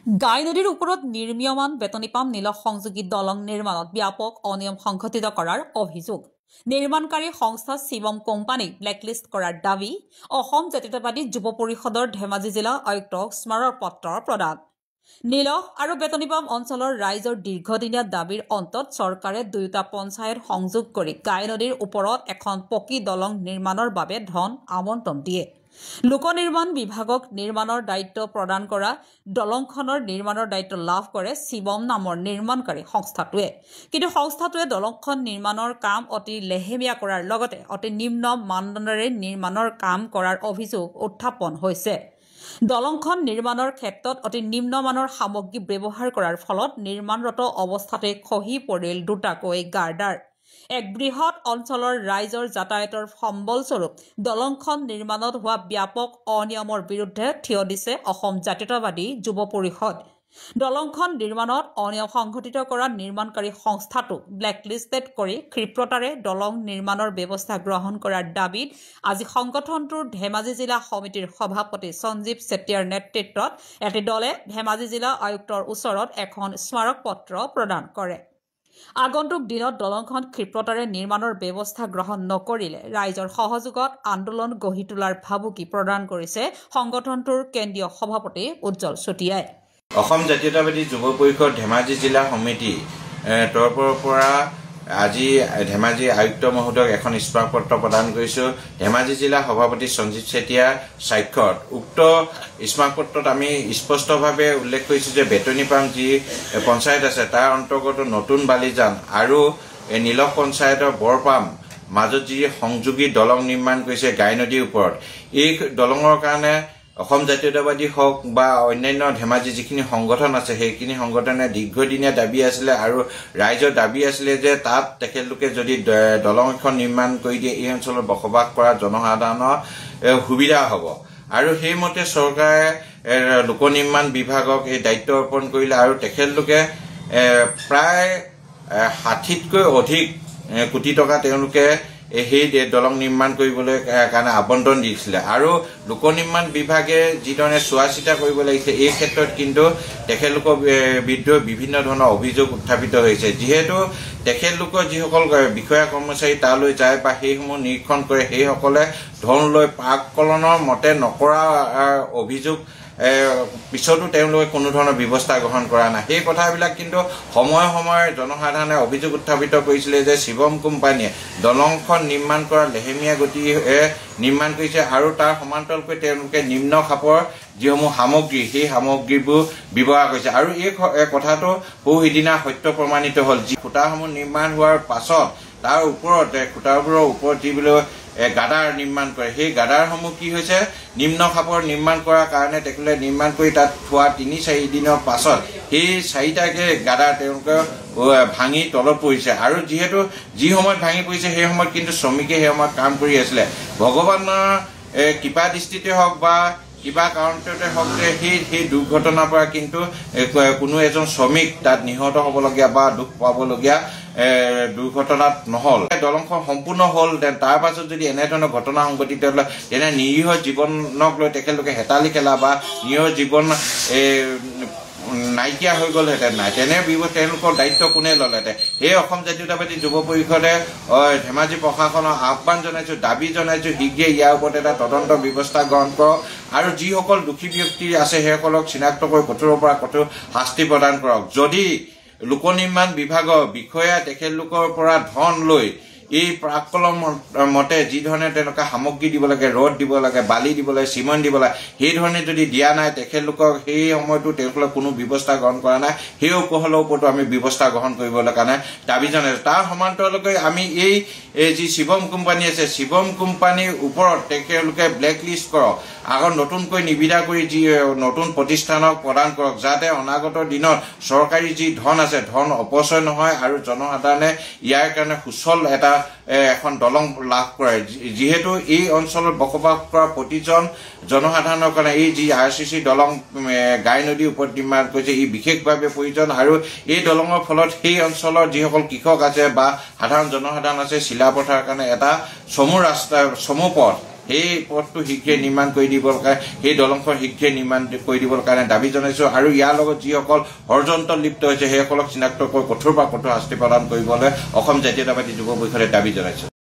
গাই নদীৰ ওপৰত নিৰ্মীয়মান বেতনী পাম নীল সংযোগী দলং নিৰ্মাণত ব্যাপক অনিয়ম সংঘটিত কৰাৰ অভিযোগ নিৰ্মাণকাৰী সংস্থা শিৱম কোম্পানীক ব্লেকলিষ্ট কৰাৰ দাবী অসম জাতীয়তাবাদী যুৱ পৰিষদৰ ধেমাজি জিলা আয়ুক্তক স্মাৰক পত্ৰ প্ৰদান নীল আৰু বেতনী পাম অঞ্চলৰ ৰাইজৰ দীৰ্ঘদিনীয়া দাবীৰ অন্তত চৰকাৰে দুয়োটা পঞ্চায়ত সংযোগ কৰি গাই নদীৰ ওপৰত এখন পকী দলং নিৰ্মাণৰ বাবে ধন আবণ্টন দিয়ে লোক নিৰ্মাণ বিভাগক নিৰ্মাণৰ দায়িত্ব প্ৰদান কৰা দলংখনৰ নিৰ্মাণৰ দায়িত্ব লাভ কৰে শিৱম নামৰ নিৰ্মাণকাৰী সংস্থাটোৱে কিন্তু সংস্থাটোৱে দলংখন নিৰ্মাণৰ কাম অতি লেহেমীয়া কৰাৰ লগতে অতি নিম্ন মানদণ্ডৰে নিৰ্মাণৰ কাম কৰাৰ অভিযোগ উত্থাপন হৈছে দলংখন নিৰ্মাণৰ ক্ষেত্ৰত অতি নিম্নমানৰ সামগ্ৰী ব্যৱহাৰ কৰাৰ ফলত নিৰ্মাণৰত অৱস্থাতে খহি পৰিল দুটাকৈ গাৰ্ডাৰ এক বৃহৎ অঞ্চলৰ ৰাইজৰ যাতায়াতৰ সম্বলস্বৰূপ দলংখন নিৰ্মাণত হোৱা ব্যাপক অনিয়মৰ বিৰুদ্ধে থিয় দিছে অসম জাতীয়তাবাদী যুৱ পৰিষদ দলংখন নিৰ্মাণত অনিয়ম সংঘটিত কৰা নিৰ্মাণকাৰী সংস্থাটো ব্লেকলিষ্টেড কৰি ক্ষিপ্ৰতাৰে দলং নিৰ্মাণৰ ব্যৱস্থা গ্ৰহণ কৰাৰ দাবীত আজি সংগঠনটোৰ ধেমাজি জিলা সমিতিৰ সভাপতি সঞ্জীৱ চেতিয়াৰ নেতৃত্বত এটি দলে ধেমাজি জিলা আয়ুক্তৰ ওচৰত এখন স্মাৰক পত্ৰ প্ৰদান কৰে আগন্তুক দিনত দলংখন ক্ষিপ্ৰতাৰে নিৰ্মাণৰ ব্যৱস্থা গ্ৰহণ নকৰিলে ৰাইজৰ সহযোগত আন্দোলন গঢ়ি তোলাৰ ভাবুকি প্ৰদান কৰিছে সংগঠনটোৰ কেন্দ্ৰীয় সভাপতি উজ্জ্বল চটিয়াই অসম জাতীয়তাবাদী যুৱ পৰিষদ ধেমাজি জিলা সমিতি তৰফৰ পৰা আজি ধেমাজি আয়ুক্ত মহোদয়ক এখন স্মাৰক পত্ৰ প্ৰদান কৰিছো ধেমাজি জিলা সভাপতি সঞ্জীৱ চেতিয়াৰ স্বাক্ষৰত উক্ত স্মাৰক পত্ৰত আমি স্পষ্টভাৱে উল্লেখ কৰিছো যে বেতনী পাম যি পঞ্চায়ত আছে তাৰ অন্তৰ্গত নতুন বালিজান আৰু নীল পঞ্চায়তৰ বৰপাম মাজত যি সংযোগী দলং নিৰ্মাণ কৰিছে গাই নদীৰ ওপৰত এই দলঙৰ কাৰণে অসম জাতীয়তাবাদী হওক বা অন্যান্য ধেমাজি যিখিনি সংগঠন আছে সেইখিনি সংগঠনে দীৰ্ঘদিনীয়া দাবী আছিলে আৰু ৰাইজৰ দাবী আছিলে যে তাত তেখেতলোকে যদি দলং এখন নিৰ্মাণ কৰি দিয়ে এই অঞ্চলত বসবাস কৰা জনসাধাৰণৰ সুবিধা হ'ব আৰু সেইমতে চৰকাৰে লোক নিৰ্মাণ বিভাগক এই দায়িত্ব অৰ্পণ কৰিলে আৰু তেখেতলোকে প্ৰায় ৬০তকৈ অধিক কোটি টকা তেওঁলোকে সেই দলং নিৰ্মাণ কৰিবলৈ কাৰণে আবণ্টন দিছিলে আৰু লোক নিৰ্মাণ বিভাগে যিধৰণে চোৱা চিতা কৰিব লাগিছে এই ক্ষেত্ৰত কিন্তু তেখেতলোকৰ বিৰুদ্ধে বিভিন্ন ধৰণৰ অভিযোগ উত্থাপিত হৈছে যিহেতু তেখেতলোকৰ যিসকল বিষয়া কৰ্মচাৰী তালৈ যায় বা সেইসমূহ নিৰীক্ষণ কৰে সেইসকলে ধন লৈ প্ৰাককলনৰ মতে নকৰা অভিযোগ পিছতো তেওঁলোকে কোনো ধৰণৰ ব্যৱস্থা গ্ৰহণ কৰা নাই সেই কথাবিলাক কিন্তু সময়ে সময়ে জনসাধাৰণে অভিযোগ উত্থাপিত কৰিছিলে যে শিৱম কোম্পানীয়ে দলংখন নিৰ্মাণ কৰা লেহেমীয়া গতি নিৰ্মাণ কৰিছে আৰু তাৰ সমান্তৰালকৈ তেওঁলোকে নিম্ন খাপৰ যিসমূহ সামগ্ৰী সেই সামগ্ৰীবোৰ ব্যৱহাৰ কৰিছে আৰু এই কথাটো বহু সিদিনা সত্য প্ৰমাণিত হ'ল যি খুঁটাসমূহ নিৰ্মাণ হোৱাৰ পাছত তাৰ ওপৰত খুঁটাবোৰৰ ওপৰত যিবিলাক গাডাৰ নিৰ্মাণ কৰে সেই গাডাৰসমূহ কি হৈছে নিম্ন খাপৰ নিৰ্মাণ কৰাৰ কাৰণে তেখেতে নিৰ্মাণ কৰি তাত থোৱা ৩-৪ দিনৰ পাছত সেই ৪টাকে গাডাৰ তেওঁলোকে ভাঙি তলত পৰিছে আৰু যিহেতু যি সময়ত ভাঙি পৰিছে সেই সময়ত কিন্তু শ্ৰমিকে সেই সময়ত কাম কৰি আছিলে ভগৱানৰ কৃপা দৃষ্টিতে হওক বা কিবা কাৰণতে হওক সেই দুৰ্ঘটনাৰ পৰা কিন্তু কোনো এজন শ্ৰমিক তাত নিহত হ'বলগীয়া বা দুখ পাবলগীয়া দুৰ্ঘটনাত নহল দলংখন সম্পূৰ্ণ হ'ল তাৰ পাছত যদি এনেধৰণৰ ঘটনা সংঘটিত হ'লে তেনে নিৰীহ জীৱনক লৈ তেখেতলোকে হেতালি খেলা বা নিৰীহ জীৱন নাইকিয়া হৈ গ'লহেঁতেন নাই তেনে তেওঁলোকৰ দায়িত্ব কোনে ল'লেহেঁতেন সেই অসম জাতীয়তাবাদী যুৱ পৰিষদে ধেমাজি প্ৰশাসনক আহ্বান জনাইছো দাবী জনাইছো শীঘ্ৰে ইয়াৰ ওপৰত এটা তদন্ত ব্যৱস্থা গ্ৰহণ কৰক আৰু যিসকল দোষী ব্যক্তি আছে সেইসকলক চিনাক্ত কৰি কঠোৰৰ পৰা কঠোৰ শাস্তি প্ৰদান কৰক যদি লোক নিৰ্মাণ বিভাগৰ বিষয়া তেখেতলোকৰ পৰা ধন লৈ এই প্ৰাককলন মতে যি ধৰণে তেওঁলোকে সামগ্ৰী দিব লাগে ৰড দিব লাগে বালি দিব লাগে চিমেণ্ট দিব লাগে সেই ধৰণে যদি দিয়া নাই তেখেতলোকক সেই সময়তো তেওঁলোকে কোনো ব্যৱস্থা গ্ৰহণ কৰা নাই সেই উপহলৰ ওপৰতো আমি ব্যৱস্থা গ্ৰহণ কৰিবলৈ কাৰণে দাবী জনাইছোঁ তাৰ সমান্তৰালকৈ আমি এই যি শিৱম কোম্পানী আছে শিৱম কোম্পানীৰ ওপৰত তেখেতলোকে ব্লেকলিষ্ট কৰক আগত নতুনকৈ নিবিদা কৰি যি নতুন প্ৰতিষ্ঠানক প্ৰদান কৰক যাতে অনাগত দিনত চৰকাৰী যি ধন আছে ধন অপচয় নহয় আৰু জনসাধাৰণে ইয়াৰ কাৰণে সুচল এটা এখন দলং লাভ কৰে যিহেতু এই অঞ্চলত বসবাস কৰা প্ৰতিজন জনসাধাৰণৰ কাৰণে এই যি RCC দলং গাই নদীৰ ওপৰত নিৰ্মাণ কৰিছে ই বিশেষভাৱে প্ৰয়োজন আৰু এই দলঙৰ ফলত সেই অঞ্চলৰ যিসকল কৃষক আছে বা সাধাৰণ জনসাধাৰণ আছে চিলাপথাৰ কাৰণে এটা চমু ৰাস্তা চমু পথ সেই পথটো শীঘ্ৰে নিৰ্মাণ কৰি দিবৰ কাৰণে সেই দলংখন শীঘ্ৰে নিৰ্মাণ কৰি দিবৰ কাৰণে দাবী জনাইছো আৰু ইয়াৰ লগত যিসকল ষড়যন্ত্ৰত লিপ্ত হৈছে সেইসকলক চিনাক্ত কৰি কঠোৰ পৰা কঠোৰ শাস্তি প্ৰদান কৰিবলৈ অসম জাতীয়তাবাদী যুৱ পৰিষদে দাবী জনাইছে।